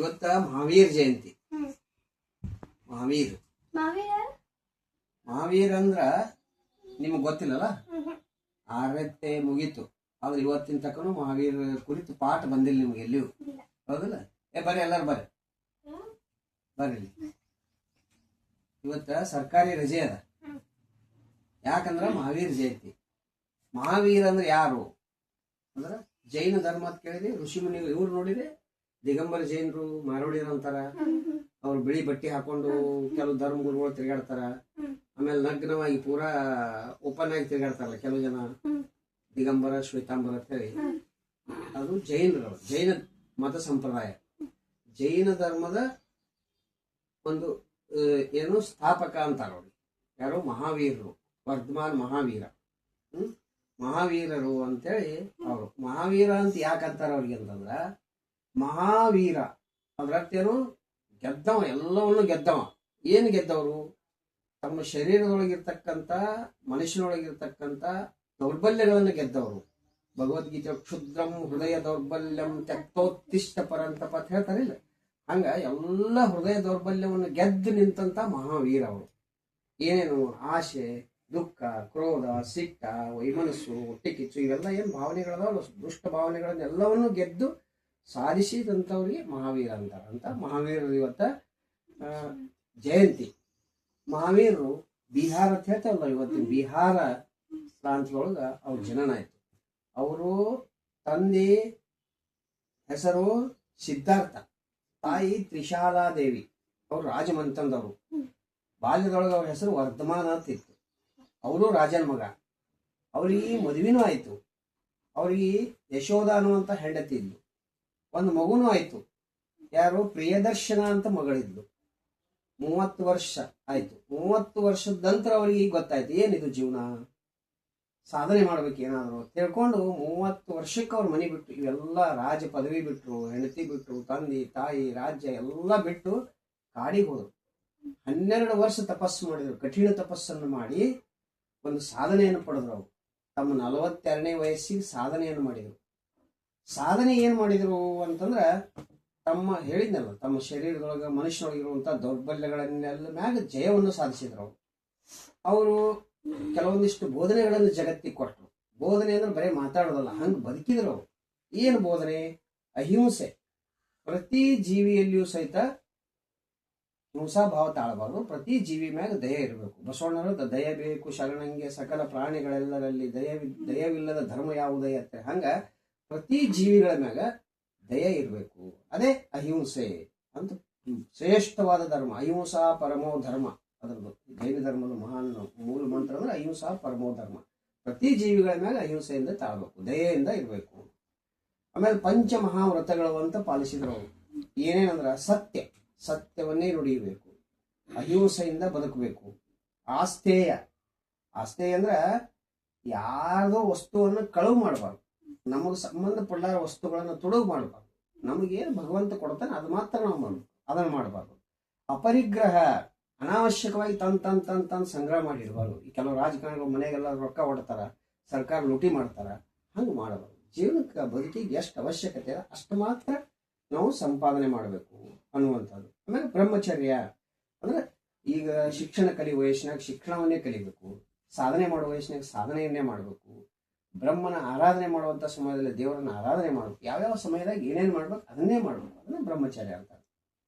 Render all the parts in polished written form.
ಇವತ್ತ ಮಹಾವೀರ ಜಯಂತಿ. ಮಹಾವೀರ ಅಂದ್ರ ನಿಮಗ್ ಗೊತ್ತಿಲ್ಲಲ್ಲ, ಆರತ್ತೆ ಮುಗೀತು. ಆದ್ರೆ ಇವತ್ತಿನ ತಕ್ಕನು ಮಹಾವೀರ ಕುರಿತು ಪಾಠ ಬಂದಿಲ್ಲ ನಿಮ್ಗೆ ಎಲ್ಲಿಯೂ, ಹೌದಲ್ಲ? ಬರ್ರಿ ಎಲ್ಲಾರು ಬರ್ರಿ ಬರ್ರಿ. ಇವತ್ತ ಸರ್ಕಾರಿ ರಜೆ ಅದ, ಯಾಕಂದ್ರ ಮಹಾವೀರ ಜಯಂತಿ. ಮಹಾವೀರ ಅಂದ್ರೆ ಯಾರು ಅಂದ್ರ ಜೈನ ಧರ್ಮ ಅಂತ ಕೇಳಿದ್ರಿ, ಋಷಿ ಮುನಿಗಳು. ಇವ್ರು ನೋಡಿದ್ರೆ ದಿಗಂಬರ ಜೈನರು, ಮಾರೋಡಿಯರು ಅಂತಾರ. ಅವ್ರು ಬಿಳಿ ಬಟ್ಟೆ ಹಾಕೊಂಡು ಕೆಲವು ಧರ್ಮ ಗುರುಗಳು ತಿರುಗಾಡ್ತಾರ. ಆಮೇಲೆ ನಗ್ನವಾಗಿ ಪೂರಾ ಓಪನ್ ಆಗಿ ತಿರುಗಾಡ್ತಾರಲ್ಲ ಕೆಲವು ಜನ, ದಿಗಂಬರ ಶ್ವೇತಾಂಬರ ಅಂತ ಹೇಳಿ. ಅದು ಜೈನರು, ಜೈನ ಮತ ಸಂಪ್ರದಾಯ. ಜೈನ ಧರ್ಮದ ಒಂದು ಏನು ಸ್ಥಾಪಕ ಅಂತಾರ ಅವ್ರಿಗೆ. ಯಾರು? ಮಹಾವೀರರು, ವರ್ಧಮಾನ್ ಮಹಾವೀರ. ಮಹಾವೀರರು ಅಂತೇಳಿ ಅವರು. ಮಹಾವೀರ ಅಂತ ಯಾಕಂತಾರ ಅವ್ರಿಗೆ ಅಂತಂದ್ರ, ಮಹಾವೀರ ಅದ್ರತ್ತೇನು ಗೆದ್ದವ, ಎಲ್ಲವನ್ನು ಗೆದ್ದವ. ಏನು ಗೆದ್ದವರು? ತಮ್ಮ ಶರೀರದೊಳಗಿರ್ತಕ್ಕಂಥ, ಮನುಷ್ಯನೊಳಗಿರ್ತಕ್ಕಂಥ ದೌರ್ಬಲ್ಯಗಳನ್ನು ಗೆದ್ದವರು. ಭಗವದ್ಗೀತೆ ಕ್ಷುದ್ರಂ ಹೃದಯ ದೌರ್ಬಲ್ಯಂ ತ್ಯಕ್ತೋತ್ತಿಷ್ಟ ಪರಂತಪ ಅಂತ ಹೇಳ್ತಾರಿಲ್ಲ, ಹಂಗ ಎಲ್ಲ ಹೃದಯ ದೌರ್ಬಲ್ಯವನ್ನು ಗೆದ್ದು ನಿಂತಂತ ಮಹಾವೀರ ಅವರು. ಏನೇನು ಆಸೆ, ದುಃಖ, ಕ್ರೋಧ, ಸಿಟ್ಟ, ವೈಮನಸ್ಸು, ಹೊಟ್ಟೆ ಕಿಚ್ಚು, ಇವೆಲ್ಲ ಏನು ಭಾವನೆಗಳದಾವ, ದುಷ್ಟ ಭಾವನೆಗಳನ್ನೆಲ್ಲವನ್ನು ಗೆದ್ದು ಸಾಧಿಸಿದಂಥವ್ರಿಗೆ ಮಹಾವೀರ ಅಂತಾರ. ಅಂತ ಮಹಾವೀರರು ಇವತ್ತ ಜಯಂತಿ. ಮಹಾವೀರರು ಬಿಹಾರ ಅಂತ ಹೇಳ್ತಾರಲ್ಲ, ಇವತ್ತಿನ ಬಿಹಾರ ಪ್ರಾಂತ್ಯೊಳಗ ಅವ್ರ ಜನನ ಆಯ್ತು. ಅವರು ತಂದೆ ಹೆಸರು ಸಿದ್ಧಾರ್ಥ, ತಾಯಿ ತ್ರಿಶಾಲಾದೇವಿ. ಅವ್ರು ರಾಜಮಂತಂದವರು. ಬಾಲ್ಯದೊಳಗೆ ಅವ್ರ ಹೆಸರು ವರ್ಧಮಾನ ಅಂತ ಇತ್ತು. ಅವರು ರಾಜನ ಮಗ. ಅವ್ರಿಗೆ ಮದುವೆನೂ ಆಯ್ತು. ಅವ್ರಿಗೆ ಯಶೋಧ ಅನ್ನುವಂತ ಹೆಂಡತಿ ಇದ್ಲು. ಒಂದು ಮಗುನೂ ಆಯ್ತು. ಯಾರು? ಪ್ರಿಯದರ್ಶನ ಅಂತ ಮಗಳಿದ್ಲು. 30 ವರ್ಷ ಆಯ್ತು. 30 ವರ್ಷದ ನಂತರ ಅವ್ರಿಗೆ ಗೊತ್ತಾಯ್ತು, ಏನಿದು ಜೀವನ, ಸಾಧನೆ ಮಾಡ್ಬೇಕು ಏನಾದ್ರು ತಿಳ್ಕೊಂಡು 30 ವರ್ಷಕ್ಕೆ ಅವ್ರ ಮನೆ ಬಿಟ್ಟು, ಇವೆಲ್ಲ ರಾಜ ಪದವಿ ಬಿಟ್ರು, ಹೆಂಡತಿ ಬಿಟ್ರು, ತಂದೆ ತಾಯಿ ರಾಜ್ಯ ಎಲ್ಲ ಬಿಟ್ಟು ಕಾಡಿಗೆ ಹೋದ್ರು. 12 ವರ್ಷ ತಪಸ್ಸು ಮಾಡಿದ್ರು. ಕಠಿಣ ತಪಸ್ಸನ್ನು ಮಾಡಿ ಒಂದು ಸಾಧನೆಯನ್ನು ಪಡೆದ್ರು. ಅವರು ತಮ್ಮ 42ನೇ ವಯಸ್ಸಿಗೆ ಸಾಧನೆಯನ್ನು ಮಾಡಿದರು. ಸಾಧನೆ ಏನ್ ಮಾಡಿದ್ರು ಅಂತಂದ್ರ, ತಮ್ಮ ಹೇಳಿದ್ನಲ್ಲ, ತಮ್ಮ ಶರೀರದೊಳಗ ಮನುಷ್ಯನೊಳಗಿರುವಂತ ದೌರ್ಬಲ್ಯಗಳನ್ನೆಲ್ಲ ಮ್ಯಾಗ ಜಯವನ್ನು ಸಾಧಿಸಿದ್ರು. ಅವರು ಕೆಲವೊಂದಿಷ್ಟು ಬೋಧನೆಗಳನ್ನು ಜಗತ್ತಿಗೆ ಕೊಟ್ಟರು. ಬೋಧನೆ ಅಂದ್ರೆ ಬರೀ ಮಾತಾಡೋದಲ್ಲ, ಹಂಗ ಬದುಕಿದ್ರು ಅವರು. ಏನು ಬೋಧನೆ? ಅಹಿಂಸೆ. ಪ್ರತಿ ಜೀವಿಯಲ್ಲಿಯೂ ಸಹಿತ ಹಿಂಸಾ ಭಾವ ತಾಳಬಾರ್ದು. ಪ್ರತಿ ಜೀವಿ ಮ್ಯಾಗ ದಯ ಇರಬೇಕು. ಬಸವಣ್ಣರು ದಯ ಬೇಕು ಶರಣಂಗೆ ಸಕಲ ಪ್ರಾಣಿಗಳೆಲ್ಲರಲ್ಲಿ ದಯವಿಲ್ಲದ ಧರ್ಮ ಯಾವುದೇ ಅಂತ. ಹಂಗ ಪ್ರತಿ ಜೀವಿಗಳ ಮ್ಯಾಗ ದಯ ಇರಬೇಕು. ಅದೇ ಅಹಿಂಸೆ ಅಂತ ಶ್ರೇಷ್ಠವಾದ ಧರ್ಮ. ಅಹಿಂಸಾ ಪರಮೋ ಧರ್ಮ. ಅದರದ್ದು ಜೈನ ಧರ್ಮದ ಮಹಾನ್ ಮೂಲ ಮಂತ್ರ ಅಂದ್ರೆ ಅಹಿಂಸಾ ಪರಮೋ ಧರ್ಮ. ಪ್ರತಿ ಜೀವಿಗಳ ಮ್ಯಾಗ ಅಹಿಂಸೆಯಿಂದ ತಾಳ್ಬೇಕು, ದಯೆಯಿಂದ ಇರಬೇಕು. ಆಮೇಲೆ ಪಂಚ ಮಹಾವ್ರತಗಳು ಅಂತ ಪಾಲಿಸಿದ್ರು ಅವರು. ಏನೇನಂದ್ರ ಸತ್ಯ, ಸತ್ಯವನ್ನೇ ನುಡಿಯಬೇಕು. ಅಹಿಂಸೆಯಿಂದ ಬದುಕಬೇಕು. ಆಸ್ತೇಯ, ಆಸ್ತೇಯ ಅಂದ್ರ ಯಾರ್ದೋ ವಸ್ತುವನ್ನು ಕಳುವು ಮಾಡಬಾರ್ದು. ನಮಗೆ ಸಂಬಂಧಪಟ್ಟಾರ ವಸ್ತುಗಳನ್ನು ತುಡುಗು ಮಾಡಬಾರ್ದು. ನಮಗೇನು ಭಗವಂತ ಕೊಡ್ತಾನೆ ಅದು ಮಾತ್ರ ನಾವು ಮಾಡಬೇಕು, ಅದನ್ನು ಮಾಡಬಾರ್ದು. ಅಪರಿಗ್ರಹ, ಅನಾವಶ್ಯಕವಾಗಿ ತನ್ ಸಂಗ್ರಹ ಮಾಡಿಡಬಾರ್ದು. ಈ ಕೆಲವು ರಾಜಕಾರಣಿಗಳು ಮನೆಗೆಲ್ಲ ರೊಕ್ಕ ಹೊಡ್ತಾರ, ಸರ್ಕಾರ ಲೂಟಿ ಮಾಡ್ತಾರ. ಹಂಗೆ ಮಾಡಬಾರ್ದು. ಜೀವನಕ್ಕೆ ಬದುಕಿಗೆ ಎಷ್ಟು ಅವಶ್ಯಕತೆ ಇದೆ ಅಷ್ಟು ಮಾತ್ರ ನಾವು ಸಂಪಾದನೆ ಮಾಡಬೇಕು ಅನ್ನುವಂಥದ್ದು. ಆಮೇಲೆ ಬ್ರಹ್ಮಚರ್ಯ ಅಂದ್ರೆ ಈಗ ಶಿಕ್ಷಣ ಕಲಿ ವಯಸ್ಸಿನಾಗ ಶಿಕ್ಷಣವನ್ನೇ ಕಲಿಬೇಕು. ಸಾಧನೆ ಮಾಡುವ ವಯಸ್ಸಿನಾಗ ಸಾಧನೆಯನ್ನೇ ಮಾಡಬೇಕು. ಬ್ರಹ್ಮನ ಆರಾಧನೆ ಮಾಡುವಂತ ಸಮಯದಲ್ಲಿ ದೇವರನ್ನ ಆರಾಧನೆ ಮಾಡ್ಬೇಕು. ಯಾವ್ಯಾವ ಸಮಯದಾಗ ಏನೇನು ಮಾಡ್ಬೇಕು ಅದನ್ನೇ ಮಾಡ್ಬೇಕು. ಅದನ್ನ ಬ್ರಹ್ಮಚರ್ಯ ಅಂತಾರೆ.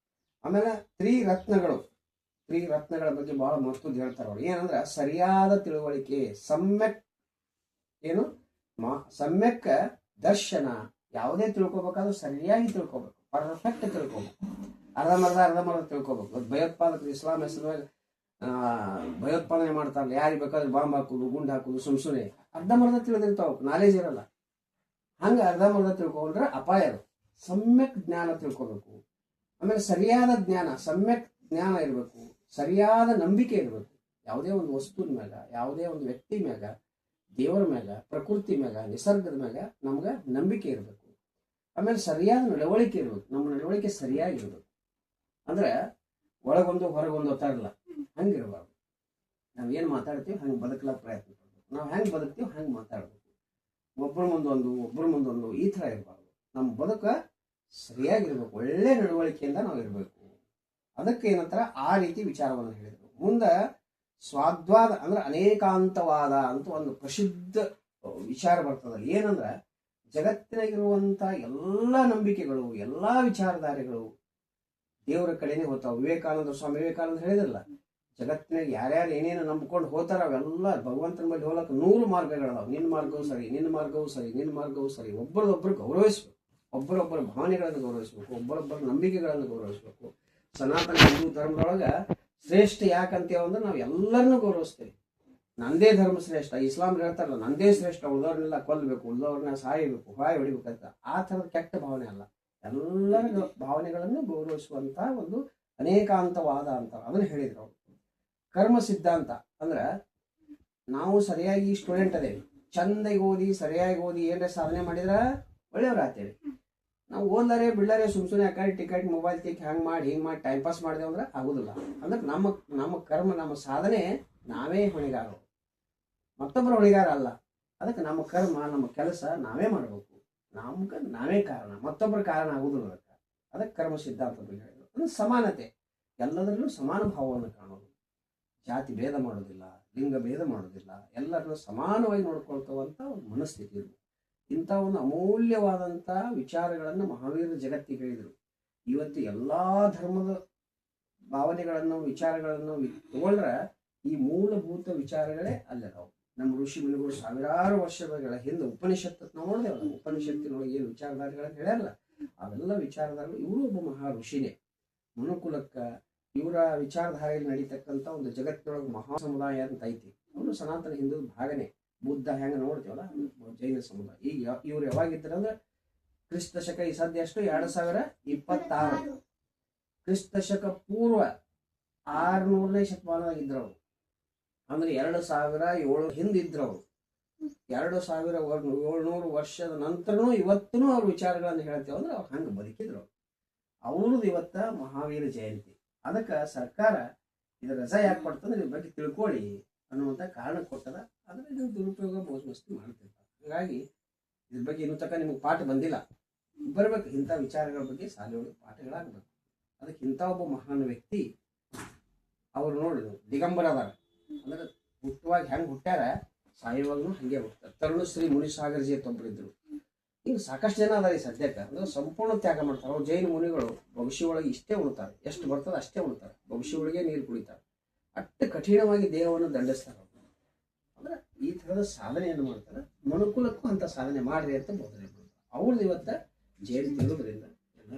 ಆಮೇಲೆ ತ್ರಿರತ್ನಗಳ ಬಗ್ಗೆ ಬಹಳ ಮಹತ್ವದ ಹೇಳ್ತಾರೆ ಅವ್ರು. ಏನಂದ್ರ ಸರಿಯಾದ ತಿಳುವಳಿಕೆ, ಸಮ್ಯಕ್ ಏನು ಸಮ್ಯಕ್ ದರ್ಶನ. ಯಾವುದೇ ತಿಳ್ಕೊಬೇಕಾದ್ರೂ ಸರಿಯಾಗಿ ತಿಳ್ಕೊಬೇಕು, ಪರ್ಫೆಕ್ಟ್ ತಿಳ್ಕೊಬೇಕು. ಅರ್ಧಮರ್ಧ ತಿಳ್ಕೊಬೇಕು. ಭಯೋತ್ಪಾದಕರು ಇಸ್ಲಾಂ ಹೆಸರುವಾಗ ಭಯೋತ್ಪಾದನೆ ಮಾಡ್ತಾರಲ್ಲ, ಯಾರಿಗೆ ಬೇಕಾದ್ರೆ ಬಾಂಬ್ ಹಾಕುದು, ಗುಂಡು ಹಾಕುದು, ಸುಮ್ಸುನೆ ಅರ್ಧಮರ್ಧ ತಿಳಿದಿರ್ತಾವ, ನಾಲೇಜ್ ಇರಲ್ಲ. ಹಂಗ ಅರ್ಧಮರ್ಧ ತಿಳ್ಕೊಂಡ್ರೆ ಅಪಾಯ. ಸಮ್ಯಕ್ ಜ್ಞಾನ ತಿಳ್ಕೊಬೇಕು. ಆಮೇಲೆ ಸರಿಯಾದ ಜ್ಞಾನ, ಸಮ್ಯಕ್ ಜ್ಞಾನ ಇರಬೇಕು. ಸರಿಯಾದ ನಂಬಿಕೆ ಇರಬೇಕು. ಯಾವುದೇ ಒಂದು ವಸ್ತುವಿನ ಮ್ಯಾಗ, ಯಾವುದೇ ಒಂದು ವ್ಯಕ್ತಿ ಮ್ಯಾಗ, ದೇವರ ಮ್ಯಾಗ, ಪ್ರಕೃತಿ ಮ್ಯಾಗ, ನಿಸರ್ಗದ ಮ್ಯಾಗ ನಮ್ಗ ನಂಬಿಕೆ ಇರಬೇಕು. ಆಮೇಲೆ ಸರಿಯಾದ ನಡವಳಿಕೆ ಇರಬೇಕು. ನಮ್ಮ ನಡವಳಿಕೆ ಸರಿಯಾಗಿರ್ಬೇಕು. ಅಂದ್ರೆ ಒಳಗೊಂದು ಹೊರಗೊಂದು ಹೊತ್ತಾರಲ್ಲ, ಹಂಗಿರಬಾರ್ದು. ನಾವ್ ಏನ್ ಮಾತಾಡ್ತೀವಿ ಹಂಗೆ ಬದುಕಲಾಕ ಪ್ರಯತ್ನ ಪಡ್ಬೇಕು. ನಾವು ಹೆಂಗ್ ಬದುಕ್ತೀವಿ ಹಂಗೆ ಮಾತಾಡ್ಬೇಕು. ಒಬ್ಬರ ಮುಂದೊಂದು ಈ ತರ ಇರಬಾರ್ದು. ನಮ್ಮ ಬದುಕ ಸರಿಯಾಗಿರ್ಬೇಕು, ಒಳ್ಳೆ ನಡವಳಿಕೆಯಿಂದ ನಾವು ಇರಬೇಕು. ಅದಕ್ಕೆ ಏನಂತಾರ ಆ ರೀತಿ ವಿಚಾರವನ್ನು ಹೇಳಿದರು. ಮುಂದೆ ಸ್ವಾದ್ವಾದ ಅಂದ್ರೆ ಅನೇಕಾಂತವಾದ ಅಂತ ಒಂದು ಪ್ರಸಿದ್ಧ ವಿಚಾರ ಬರ್ತದಲ್ಲಿ. ಏನಂದ್ರೆ ಜಗತ್ತಿನಾಗಿರುವಂತ ಎಲ್ಲ ನಂಬಿಕೆಗಳು, ಎಲ್ಲಾ ವಿಚಾರಧಾರೆಗಳು ದೇವರ ಕಡೆನೆ ಹೋಗ್ತಾವ. ಸ್ವಾಮಿ ವಿವೇಕಾನಂದ ಹೇಳಿದ್ರಲ್ಲ, ಜಗತ್ತಿನಾಗ ಯಾರ್ಯಾರು ಏನೇನು ನಂಬ್ಕೊಂಡು ಹೋಗ್ತಾರ ಅವೆಲ್ಲ ಭಗವಂತನ ಮೇಲೆ ಹೋಗ್ಲಕ್ಕ 100 ಮಾರ್ಗಗಳದಾವ. ನಿನ್ನ ಮಾರ್ಗವು ಸರಿ, ನಿನ್ನ ಮಾರ್ಗವು ಸರಿ, ನಿನ್ನ ಮಾರ್ಗವು ಸರಿ. ಒಬ್ಬರೊಬ್ಬರು ಗೌರವಿಸ್ಬೇಕು, ಒಬ್ಬರೊಬ್ಬರ ಭಾವನೆಗಳನ್ನು ಗೌರವಿಸ್ಬೇಕು, ಒಬ್ಬರೊಬ್ಬರ ನಂಬಿಕೆಗಳನ್ನು ಗೌರವಿಸ್ಬೇಕು. ಸನಾತನ ಹಿಂದೂ ಧರ್ಮದೊಳಗ ಶ್ರೇಷ್ಠ ಯಾಕಂತೇವ ಅಂದ್ರೆ ನಾವು ಎಲ್ಲರನ್ನೂ ಗೌರವಿಸ್ತೇವೆ. ನಂದೇ ಧರ್ಮ ಶ್ರೇಷ್ಠ, ಇಸ್ಲಾಂ ಹೇಳ್ತಾರಲ್ಲ ನಂದೇ ಶ್ರೇಷ್ಠ, ಉಳಿದವ್ರನ್ನೆಲ್ಲ ಕೊಲ್ಲಬೇಕು, ಉಳಿದವ್ರನ್ನ ಸಾಯಬೇಕು, ಹಾಯ್ ಹೊಡಿಬೇಕಂತ. ಆ ಥರದ ಕೆಟ್ಟ ಭಾವನೆ ಅಲ್ಲ, ಎಲ್ಲರ ಭಾವನೆಗಳನ್ನು ಗೌರವಿಸುವಂತ ಒಂದು ಅನೇಕಾಂತವಾದ ಅಂತ ಅದನ್ನ ಹೇಳಿದ್ರು ಅವರು. ಕರ್ಮ ಸಿದ್ಧಾಂತ ಅಂದ್ರೆ ನಾವು ಸರಿಯಾಗಿ ಸ್ಟೂಡೆಂಟ್ ಅದೇವಿ, ಚಂದಾಗಿ ಓದಿ ಸರಿಯಾಗಿ ಓದಿ ಏನಾರ ಸಾಧನೆ ಮಾಡಿದ್ರ ಒಳ್ಳೆಯವ್ರು ಆಗ್ತೇವೆ. ನಾವು ಓದ್ಲಾರೆ ಬಿಡ್ಲಾರೆ ಸುಮ್ಮನೆ ಅಕಾಡಿ ಟಿಕೆಟ್ ಮೊಬೈಲ್ ತಿಕ್ ಹಿಂಗೆ ಮಾಡಿ ಟೈಮ್ ಪಾಸ್ ಮಾಡಿದೆವು ಅಂದ್ರೆ ಆಗುದಿಲ್ಲ. ಅಂದ್ರೆ ನಮ್ಮ ಕರ್ಮ, ನಮ್ಮ ಸಾಧನೆ ನಾವೇ ಹೊಣೆಗಾರರು, ಮತ್ತೊಬ್ಬರ ಹೊಣೆಗಾರ ಅಲ್ಲ. ಅದಕ್ಕೆ ನಮ್ಮ ಕರ್ಮ, ನಮ್ಮ ಕೆಲಸ ನಾವೇ ಮಾಡಬೇಕು. ನಮ್ಗೆ ನಾವೇ ಕಾರಣ, ಮತ್ತೊಬ್ಬರ ಕಾರಣ ಆಗುದಿಲ್ಲ. ಅದಕ್ಕೆ ಕರ್ಮ ಸಿದ್ಧಾಂತ ಬಗ್ಗೆ ಹೇಳಿದ್ರು. ಅಂದ್ರೆ ಸಮಾನತೆ, ಎಲ್ಲದರಲ್ಲೂ ಸಮಾನ ಭಾವವನ್ನು ಕಾಣೋದು, ಜಾತಿ ಭೇದ ಮಾಡೋದಿಲ್ಲ, ಲಿಂಗ ಭೇದ ಮಾಡೋದಿಲ್ಲ, ಎಲ್ಲರನ್ನೂ ಸಮಾನವಾಗಿ ನೋಡ್ಕೊಳ್ತವಂತ ಒಂದು ಮನಸ್ಥಿತಿ ಇರಬೇಕು. ಇಂಥ ಒಂದು ಅಮೂಲ್ಯವಾದಂಥ ವಿಚಾರಗಳನ್ನು ಮಹಾವೀರ ಜಗತ್ತಿಗೆ ಹೇಳಿದರು. ಇವತ್ತು ಎಲ್ಲಾ ಧರ್ಮದ ಭಾವನೆಗಳನ್ನು, ವಿಚಾರಗಳನ್ನು ತಗೊಂಡ್ರೆ ಈ ಮೂಲಭೂತ ವಿಚಾರಗಳೇ ಅಲ್ಲದಾವು. ನಮ್ಮ ಋಷಿ ಮುನಿಗಳು ಸಾವಿರಾರು ವರ್ಷಗಳ ಹಿಂದೆ ಉಪನಿಷತ್ತು ನಾವು ನೋಡಿದೆವಲ್ಲ, ಉಪನಿಷತ್ತಿನೊಳಗೆ ಏನು ವಿಚಾರಧಾರೆಗಳನ್ನು ಹೇಳ್ಯಾರಲ್ಲ, ಅವೆಲ್ಲ ವಿಚಾರಧಾರೆಗಳು. ಇವರು ಒಬ್ಬ ಮಹಾ ಋಷಿನೇ. ಮನುಕುಲಕ್ಕ ಇವರ ವಿಚಾರಧಾರೆಯಲ್ಲಿ ನಡೀತಕ್ಕಂಥ ಒಂದು ಜಗತ್ತಿನೊಳಗೆ ಮಹಾ ಸಮುದಾಯ ಅಂತ ಐತಿ. ಅವರು ಸನಾತನ ಹಿಂದೂ ಭಾಗನೇ. ಬುದ್ಧ ಹೆಂಗೆ ನೋಡ್ತೀವಲ್ಲ, ಜೈನ ಸಮುದಾಯ. ಈಗ ಇವ್ರು ಯಾವಾಗಿದ್ದಾರೆ ಅಂದ್ರೆ ಕ್ರಿಸ್ತ ಶಕ ಈ ಸದ್ಯ ಎಷ್ಟು 2026, ಕ್ರಿಸ್ತ ಶಕ ಪೂರ್ವ 600ನೇ ಶತಮಾನದಾಗ ಇದ್ರವ್ರು. ಅಂದ್ರೆ 2007 ಹಿಂದಿದ್ರವ್ರು. 2700 ವರ್ಷದ ನಂತರನೂ ಇವತ್ತೂ ಅವ್ರ ವಿಚಾರಗಳನ್ನು ಹೇಳ್ತೇವೆ ಅಂದ್ರೆ ಅವ್ರು ಹಂಗೆ ಬದುಕಿದ್ರು. ಅವ್ರದ್ದು ಇವತ್ತ ಮಹಾವೀರ ಜಯಂತಿ. ಅದಕ್ಕೆ ಸರ್ಕಾರ ಇದು ರಜಾ ಯಾಕೆ ಕೊಡ್ತಂದ್ರೆ ಇದ್ರ ಬಗ್ಗೆ ತಿಳ್ಕೊಳ್ಳಿ ಅನ್ನುವಂಥ ಕಾರಣ ಕೊಟ್ಟದ. ಆದರೆ ಇದನ್ನು ದುರುಪಯೋಗ ಮಸ್ತಿ ಮಾಡ್ತಿರ್ತಾರೆ. ಹಾಗಾಗಿ ಇದ್ರ ಬಗ್ಗೆ ಇನ್ನೂ ತನಕ ನಿಮಗೆ ಪಾಠ ಬಂದಿಲ್ಲ, ಬರ್ಬೇಕು. ಇಂಥ ವಿಚಾರಗಳ ಬಗ್ಗೆ ಶಾಲೆಯೊಳಗೆ ಪಾಠಗಳಾಗಬೇಕು. ಅದಕ್ಕೆ ಇಂಥ ಒಬ್ಬ ಮಹಾನ್ ವ್ಯಕ್ತಿ ಅವ್ರು ನೋಡಿದ್ರು ದಿಗಂಬರ ಅದಾರ. ಅಂದ್ರೆ ಹುಟ್ಟುವಾಗ ಹೆಂಗೆ ಹುಟ್ಟ್ಯಾರ ಸಾಯುವಾಗೂ ಹಂಗೆ ಹುಟ್ಟಾರ. ತರುಣಶ್ರೀ ಮುನಿಸಾಗರ್ಜಿ ಅಂತ ಒಬ್ಬರಿದ್ರು. ಹಿಂಗೆ ಸಾಕಷ್ಟು ಜನ ಅದಾರ ಈ ಸದ್ಯಕ್ಕೆ. ಅಂದ್ರೆ ಸಂಪೂರ್ಣ ತ್ಯಾಗ ಮಾಡ್ತಾರೆ. ಅವ್ರು ಜೈನ ಮುನಿಗಳು ಭವಿಷ್ಯ ಒಳಗೆ ಇಷ್ಟೇ ಉಣ್ತಾರೆ, ಎಷ್ಟು ಬರ್ತದೆ ಅಷ್ಟೇ ಉಣ್ತಾರೆ, ಭವಿಷ್ಯ ಒಳಗೆ ನೀರು ಕುಡಿತಾರೆ. ಅಷ್ಟು ಕಠಿಣವಾಗಿ ದೇಹವನ್ನು ದಂಡಿಸ್ತಾರೆ. ಅಂದ್ರೆ ಈ ಥರದ ಸಾಧನೆಯನ್ನು ಮಾಡ್ತಾರೆ. ಮನುಕುಲಕ್ಕೂ ಅಂತ ಸಾಧನೆ ಮಾಡ್ರಿ ಅಂತ ಬೋಧನೆ ಮಾಡ್ತಾರೆ. ಅವ್ರದ್ದು ಇವತ್ತ ಜಯಂತಿ ಇರೋದ್ರಿಂದ ಎಲ್ಲ